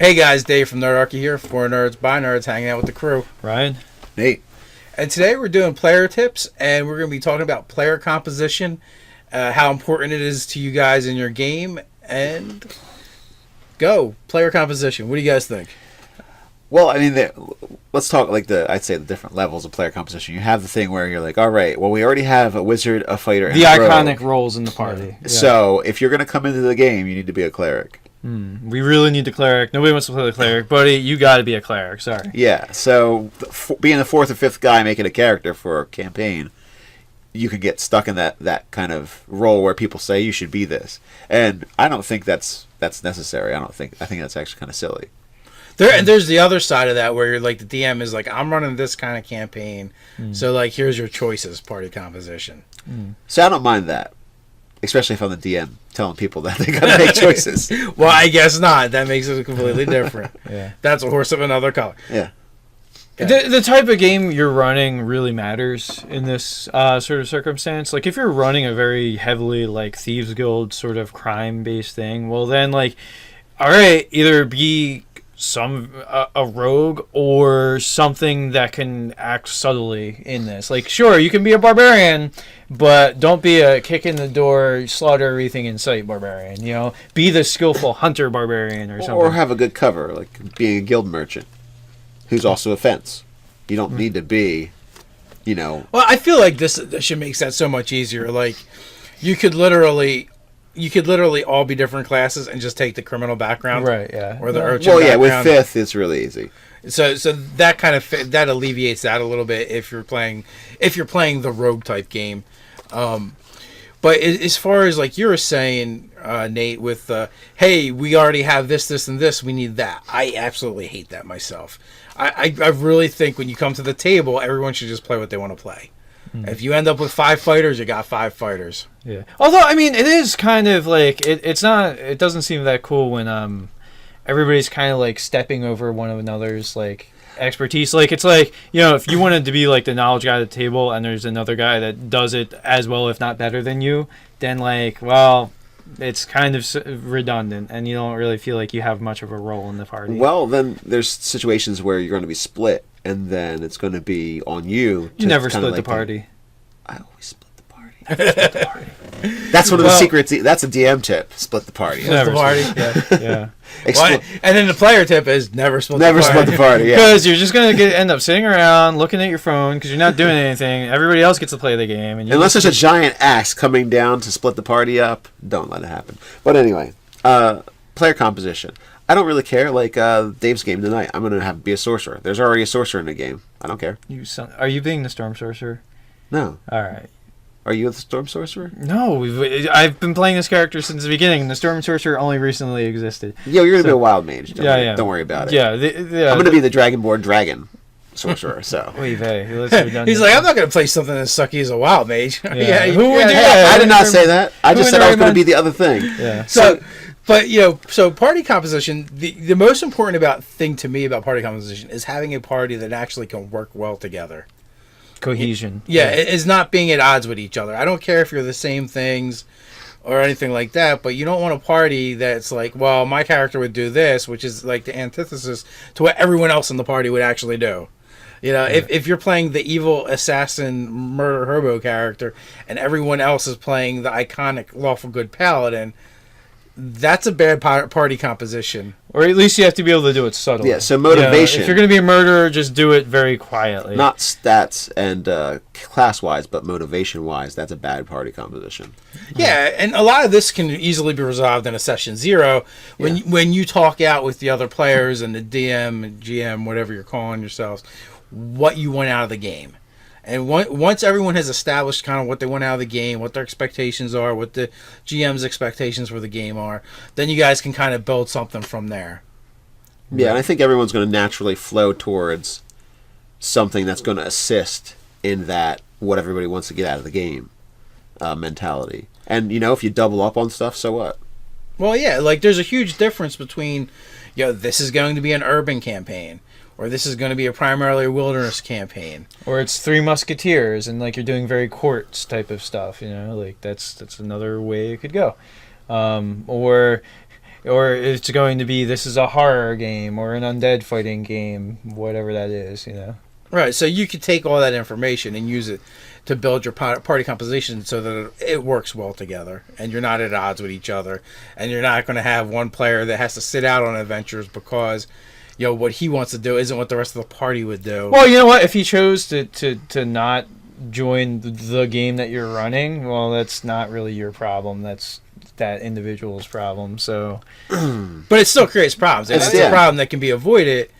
Hey guys, Dave from Nerdarchy here. For Nerds by Nerds, hanging out with the crew. Ryan. Nate. And today we're doing player tips, and we're going to be talking about player composition, how important it is to you guys in your game, and go player composition. What do you guys think? Well, I mean, let's talk I'd say the different levels of player composition. You have the thing where you're like, all right, well, we already have a wizard, a fighter, and the a iconic rogue. roles in the party. Yeah. So if you're going to come into the game, you need to be a cleric. We really need the cleric. Nobody wants to play the cleric, buddy. You got to be a cleric. Sorry. Yeah. So being the fourth or fifth guy making a character for a campaign, you could get stuck in that kind of role where people say you should be this, and I don't think that's necessary. I think that's actually kind of silly. And there's the other side of that where you're like, the DM is like, I'm running this kind of campaign, so like, here's your choices, party composition. So I don't mind that, especially if I'm the DM telling people that they gotta make choices. Well, I guess not. That makes it completely different. Yeah. That's a horse of another color. Yeah. The type of game you're running really matters in this sort of circumstance. Like, if you're running a very heavily, like, Thieves Guild sort of crime-based thing, well, then, like, all right, either be a rogue or something that can act subtly in this. Like, sure, you can be a barbarian, but don't be a kick in the door, slaughter everything in sight barbarian. You know, be the skillful hunter barbarian or something. Or have a good cover, like being a guild merchant, who's also a fence. You don't need to be, Well, I feel like this should make that so much easier. Like, you could literally all be different classes and just take the criminal background, right? Yeah. Or the urchin. Well, yeah, background. with fifth, it's really easy. So that kind of that alleviates that a little bit if you're playing the rogue type game. But as far as like you were saying, Nate, with hey, we already have this, and this, we need that. I absolutely hate that myself. I really think when you come to the table, everyone should just play what they want to play. If you end up with 5 fighters, you got 5 fighters. Yeah. Although, I mean, it is kind of like it's not. It doesn't seem that cool when everybody's kind of like stepping over one another's like expertise. Like, it's like, if you wanted to be like the knowledge guy at the table, and there's another guy that does it as well, if not better than you, then like, well, it's kind of redundant, and you don't really feel like you have much of a role in the party. Well, then there's situations where you're going to be split, and then it's going to be on you. You never split the party. I always split the party. That's one of the secrets. That's a DM tip. Split the party. Split the party. Yeah. And then the player tip is never split the party. Because you're just going to end up sitting around looking at your phone because you're not doing anything. Everybody else gets to play the game. And unless there's a giant axe coming down to split the party up, don't let it happen. But anyway, player composition. I don't really care. Like Dave's game tonight, I'm going to be a sorcerer. There's already a sorcerer in the game. I don't care. Are you being the storm sorcerer? No. All right. Are you the storm sorcerer? No, I've been playing this character since the beginning. The storm sorcerer only recently existed. Yeah, you're gonna be a wild mage. Don't worry about it. Yeah, I'm gonna be the dragonborn dragon sorcerer. So. He's like, I'm not gonna play something as sucky as a wild mage. Yeah. Who would do that? I did not say that. I just said I was gonna be the other thing. Yeah. So party composition. The most important thing to me about party composition is having a party that actually can work well together. Cohesion. Yeah, it's not being at odds with each other. I don't care if you're the same things or anything like that, but you don't want a party that's like, well, my character would do this, which is like the antithesis to what everyone else in the party would actually do. If you're playing the evil assassin murder hobo character and everyone else is playing the iconic lawful good paladin, that's a bad party composition. Or at least you have to be able to do it subtly. Yeah, so motivation. If you're going to be a murderer, just do it very quietly. Not stats and class-wise, but motivation-wise, that's a bad party composition. Yeah, and a lot of this can easily be resolved in a session 0 when you talk out with the other players and the DM and GM, whatever you're calling yourselves, what you want out of the game. And once everyone has established kind of what they want out of the game, what their expectations are, what the GM's expectations for the game are, then you guys can kind of build something from there. Yeah, and I think everyone's going to naturally flow towards something that's going to assist in that what everybody wants to get out of the game mentality. And, if you double up on stuff, so what? Well, yeah, like there's a huge difference between, this is going to be an urban campaign, or this is going to be a primarily wilderness campaign, or it's Three Musketeers, and like you're doing very courts type of stuff. Like that's another way it could go. Or or it's going to be this is a horror game or an undead fighting game, whatever that is, you know. Right, so you could take all that information and use it to build your party composition so that it works well together, and you're not at odds with each other, and you're not going to have one player that has to sit out on adventures because, you know, what he wants to do isn't what the rest of the party would do. Well, you know what? If he chose to not join the game that you're running, well, that's not really your problem. That's that individual's problem. So, but it still creates problems. And it's a problem that can be avoided,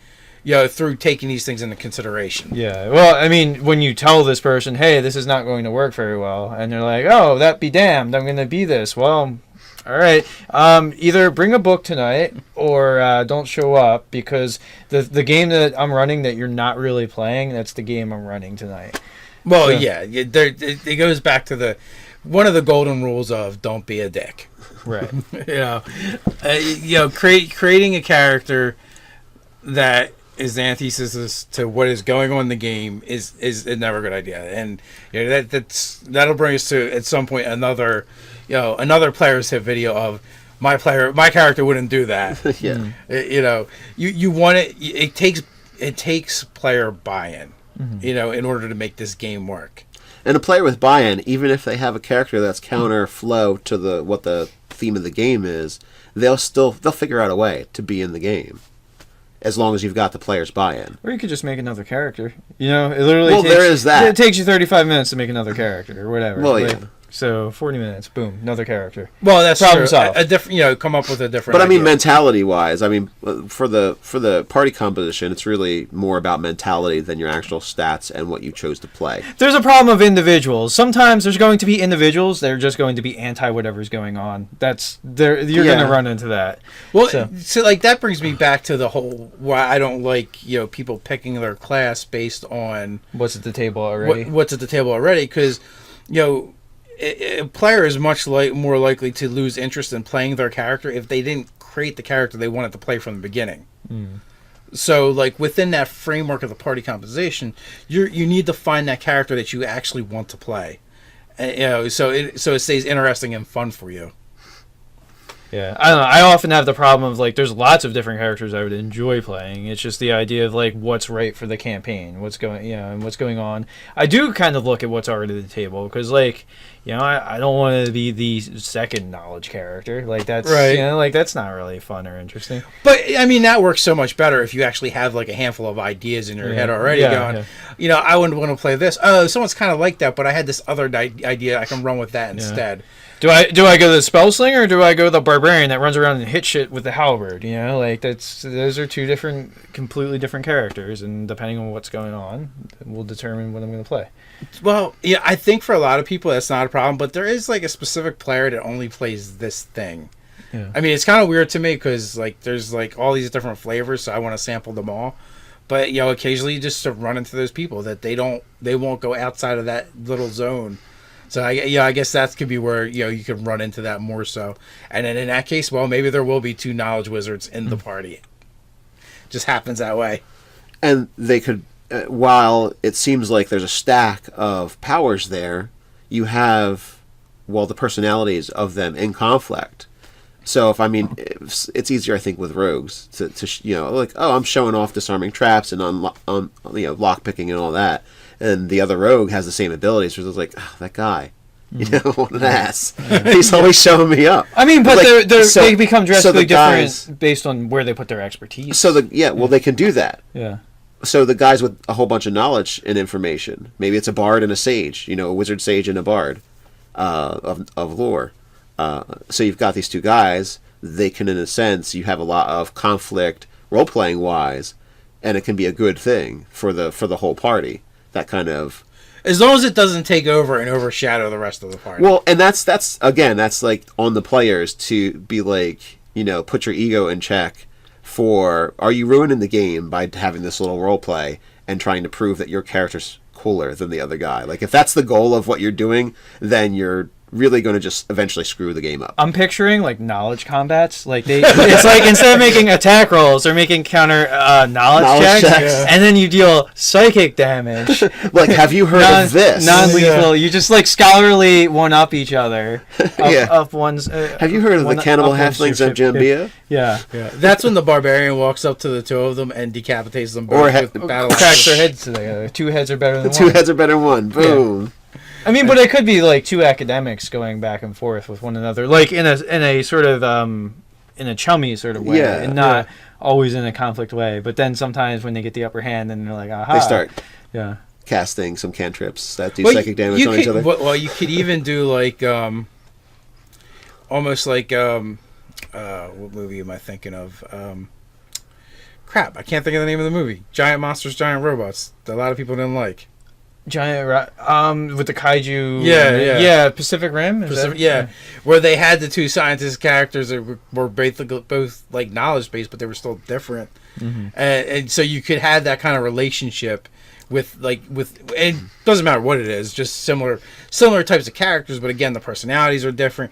you know, through taking these things into consideration. Yeah. Well, I mean, when you tell this person, hey, this is not going to work very well, and they're like, oh, that be damned, I'm going to be this. Well, all right. Either bring a book tonight or don't show up, because the game that I'm running that you're not really playing, that's the game I'm running tonight. Well, so, yeah. It goes back to one of the golden rules of don't be a dick. Right. Creating a character that is the antithesis to what is going on in the game is never a good idea, and you know, that'll bring us to at some point another player's hit video of my character wouldn't do that. Yeah, you want it. It takes player buy-in, in order to make this game work. And a player with buy-in, even if they have a character that's counter flow to what the theme of the game is, they'll figure out a way to be in the game. As long as you've got the player's buy-in. Or you could just make another character. You know, it literally there is that. It takes you 35 minutes to make another character or whatever. Well, yeah. So 40 minutes, boom, another character. Well, that's problem true. solved. A different, come up with a different. But I mean, idea. mentality-wise, I mean, for the party composition, it's really more about mentality than your actual stats and what you chose to play. There's a problem of individuals. Sometimes there's going to be individuals that are just going to be anti whatever's going on. You're going to run into that. Well, so like that brings me back to the whole why I don't like people picking their class based on what's at the table already. What's at the table already? Because a player is much more likely to lose interest in playing their character if they didn't create the character they wanted to play from the beginning. So, like, within that framework of the party composition, you need to find that character that you actually want to play, so it stays interesting and fun for you. Yeah, I don't know. I often have the problem of, like, there's lots of different characters I would enjoy playing. It's just the idea of, like, what's right for the campaign, what's going on. I do kind of look at what's already at the table, because, like, I don't want to be the second knowledge character. Like, that's right. That's not really fun or interesting. But I mean, that works so much better if you actually have like a handful of ideas in your head already going. Yeah. I wouldn't want to play this. Oh, someone's kind of like that, but I had this other idea. I can run with that instead. Do I go the spell slinger or do I go the barbarian that runs around and hit shit with the halberd? Those are two completely different characters, and depending on what's going on, will determine what I'm going to play. Well, yeah, I think for a lot of people that's not a problem, but there is like a specific player that only plays this thing. Yeah. I mean, it's kind of weird to me because like there's like all these different flavors, so I want to sample them all. But occasionally you just run into those people that they won't go outside of that little zone. So I guess that could be where you could run into that more so. And then in that case, well, maybe there will be two knowledge wizards in the party. Just happens that way. And they could, while it seems like there's a stack of powers there, you have the personalities of them in conflict. So it's easier, I think, with rogues to like, oh, I'm showing off disarming traps and lock picking and all that. And the other rogue has the same abilities. So it's like, oh, that guy, what an ass. He's always showing me up. I mean, but they become drastically different based on where they put their expertise. So they can do that. Yeah. So the guys with a whole bunch of knowledge and information, maybe it's a bard and a sage, a wizard sage and a bard of lore. So you've got these two guys. They can, in a sense, you have a lot of conflict role playing wise, and it can be a good thing for the whole party. That kind of, as long as it doesn't take over and overshadow the rest of the party. Well, and that's like on the players to be like, put your ego in check. Are you ruining the game by having this little role play and trying to prove that your character's cooler than the other guy? Like, if that's the goal of what you're doing, then you're really going to just eventually screw the game up. I'm picturing like knowledge combats. Like it's like instead of making attack rolls, they're making counter knowledge checks, checks. and then you deal psychic damage. Like, have you heard of this? Non-lethal. You just like scholarly one up each other. Up one's. Have you heard of the cannibal halflings of Jambia? Yeah. That's when the barbarian walks up to the two of them and decapitates them both with the battle cracks axe. their heads together. Two heads are better than The two one. heads are better than one. Boom. I mean, but it could be like two academics going back and forth with one another, like in a sort of in a chummy sort of way, and not always in a conflict way. But then sometimes when they get the upper hand, then they're like, aha. They start casting some cantrips that do psychic damage on each other. Well, you could even do like almost like what movie am I thinking of? Crap, I can't think of the name of the movie. Giant Monsters, Giant Robots. That a lot of people didn't like. Giant with the kaiju. Yeah. Pacific Rim. Where they had the two scientist characters that were both like knowledge based, but they were still different, and so you could have that kind of relationship with it doesn't matter what it is, just similar types of characters, but again the personalities are different.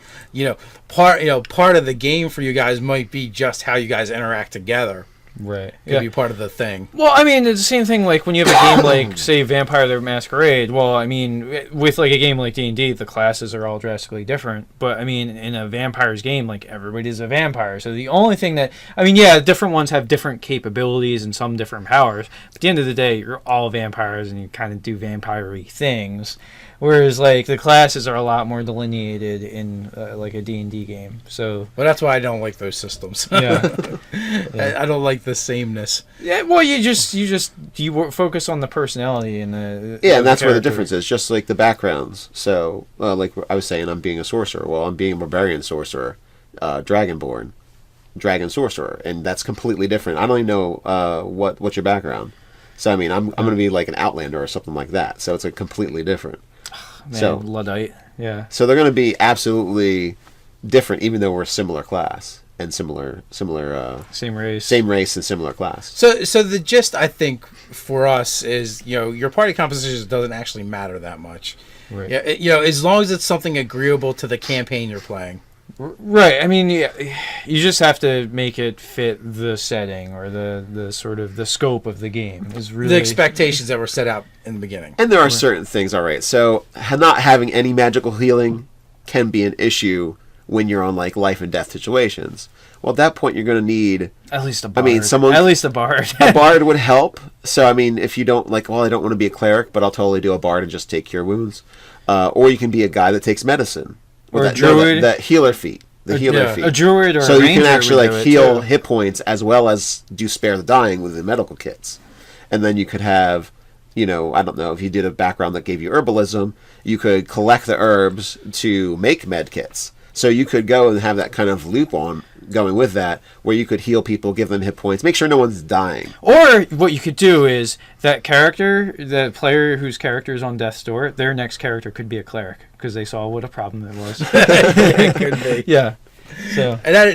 Part of the game for you guys might be just how you guys interact together. Right. Could be part of the thing. Well, I mean, it's the same thing like when you have a game like, say, Vampire the Masquerade. Well, I mean, with like a game like D&D, the classes are all drastically different. But, I mean, in a vampires game, like, everybody's a vampire. So the only thing that... I mean, yeah, different ones have different capabilities and some different powers. But at the end of the day, you're all vampires and you kind of do vampire-y things. Whereas, like, the classes are a lot more delineated in, like, a D&D game. So... Well, that's why I don't like those systems. Yeah. I don't like the sameness. Yeah, well, you focus on the personality and the... Yeah, and that's where the difference is, just like the backgrounds. So, like I was saying, I'm being a sorcerer. Well, I'm being a barbarian sorcerer, dragonborn, dragon sorcerer, and that's completely different. I don't even know what's your background. So, I mean, I'm going to be like an outlander or something like that. So, it's a completely different... Man, Luddite, yeah. So they're going to be absolutely different, even though we're a similar class and similar same race and similar class. So the gist, I think, for us is your party composition doesn't actually matter that much. Right. Yeah. As long as it's something agreeable to the campaign you're playing. Right. I mean, you just have to make it fit the setting or the sort of the scope of the game. Is really the expectations that were set out in the beginning. And there are certain things, all right. So not having any magical healing can be an issue when you're on like life and death situations. Well, at that point, you're going to need at least a bard. I mean, at least a bard. A bard would help. So I mean, if you don't like, well, I don't want to be a cleric, but I'll totally do a bard and just take cure wounds. Or you can be a guy that takes medicine. Or a druid. That healer feat. The healer feat. A druid or so a you ranger can actually like heal too. hit points as well as do spare the dying with the medical kits. And then you could have, I don't know, if you did a background that gave you herbalism, you could collect the herbs to make med kits. So you could go and have that kind of loop on going with that, where you could heal people, give them hit points, make sure no one's dying. Or what you could do is that the player whose character is on death's door, their next character could be a cleric because they saw what a problem it was. It could be. Yeah. So and that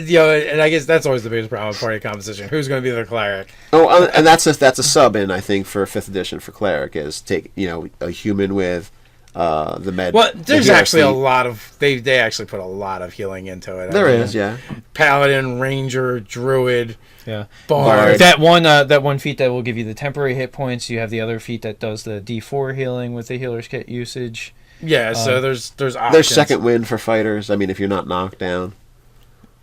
and I guess that's always the biggest problem with party composition. Who's going to be the cleric? Oh, and that's a sub in I think for 5th edition for cleric is take a human with the med. Well, there's the actually a feat. lot of they actually put a lot of healing into it. There is, yeah. Paladin, ranger, druid, yeah, bard. That one feat that will give you the temporary hit points. You have the other feat that does the D4 healing with the healer's kit usage. Yeah, so there's options. There's second wind for fighters. I mean, if you're not knocked down.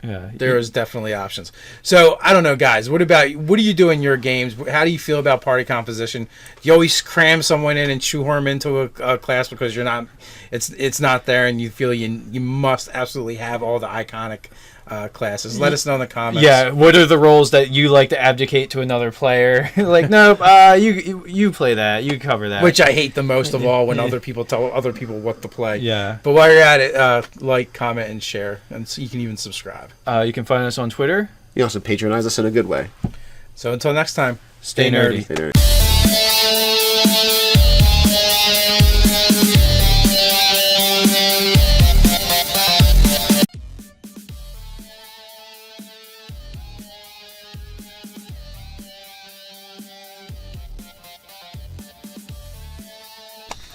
Yeah, there is definitely options. So I don't know, guys. What do you do in your games? How do you feel about party composition? Do you always cram someone in and shoehorn them into a class because you're not? It's not there, and you feel you must absolutely have all the iconic classes. Let us know in the comments. Yeah, what are the roles that you like to abdicate to another player? Like, nope, you play that, you cover that. Which I hate the most of all when other people tell other people what to play. Yeah. But while you're at it, like, comment, and share, and so you can even subscribe. You can find us on Twitter. You also patronize us in a good way. So until next time, stay nerdy. Stay nerdy.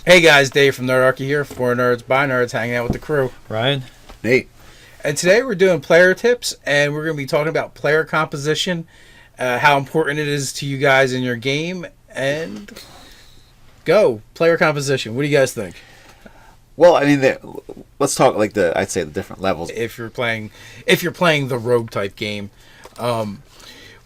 Hey guys, Dave from Nerdarchy here, for Nerds by Nerds, hanging out with the crew. Ryan. Nate. And today we're doing player tips, and we're going to be talking about player composition, how important it is to you guys in your game, and go player composition. What do you guys think? Well, I mean, let's talk like I'd say the different levels. If you're playing the rogue type game,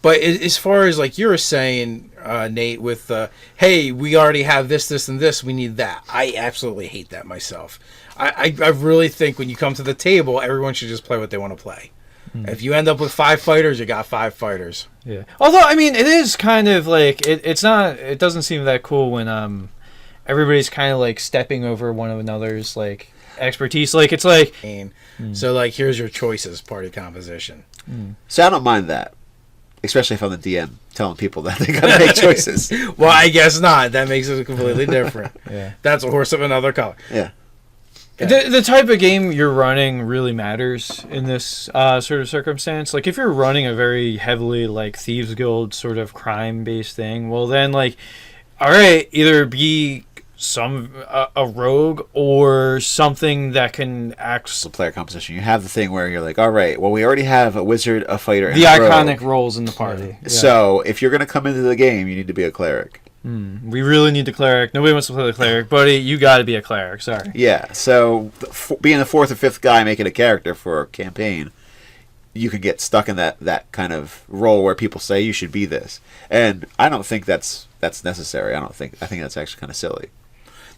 but as far as like you were saying, Nate, with hey, we already have this, and this, we need that. I absolutely hate that myself. I really think when you come to the table, everyone should just play what they want to play. If you end up with 5 fighters, you got 5 fighters. Yeah. Although I mean, it is kind of like it's not. It doesn't seem that cool when everybody's kind of like stepping over one another's like expertise. Like it's like so like here's your choices, party composition. So I don't mind that. Especially if I'm the DM telling people that they gotta make choices. Well, I guess not. That makes it completely different. Yeah. That's a horse of another color. Yeah. The type of game you're running really matters in this sort of circumstance. Like if you're running a very heavily like Thieves Guild sort of crime based thing, well then like, all right, either be a rogue or something that can act. The player composition. You have the thing where you're like, all right, well, we already have a wizard, a fighter, and the a iconic rogue. roles in the party. Yeah. So if you're gonna come into the game, you need to be a cleric. We really need the cleric. Nobody wants to play the cleric, buddy. You got to be a cleric. Sorry. Yeah. So being the 4th or 5th guy making a character for a campaign, you can get stuck in that kind of role where people say you should be this, and I don't think that's necessary. I think that's actually kind of silly.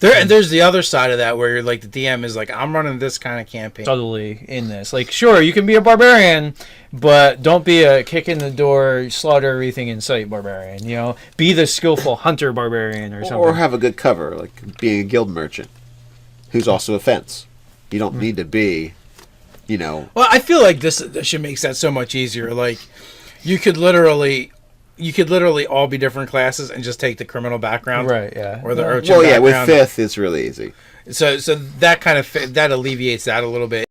And there's the other side of that where you're like the DM is like, I'm running this kind of campaign. Totally in this. Like, sure, you can be a barbarian, but don't be a kick in the door, slaughter everything in sight barbarian. You know, be the skillful hunter barbarian or something. Or have a good cover, like being a guild merchant, who's also a fence. You don't need to be, Well, I feel like this should make that so much easier. Like, you could literally all be different classes and just take the criminal background, right? Yeah. Or the urchin. Well, yeah, with background. 5th it's really easy. So that kind of that alleviates that a little bit.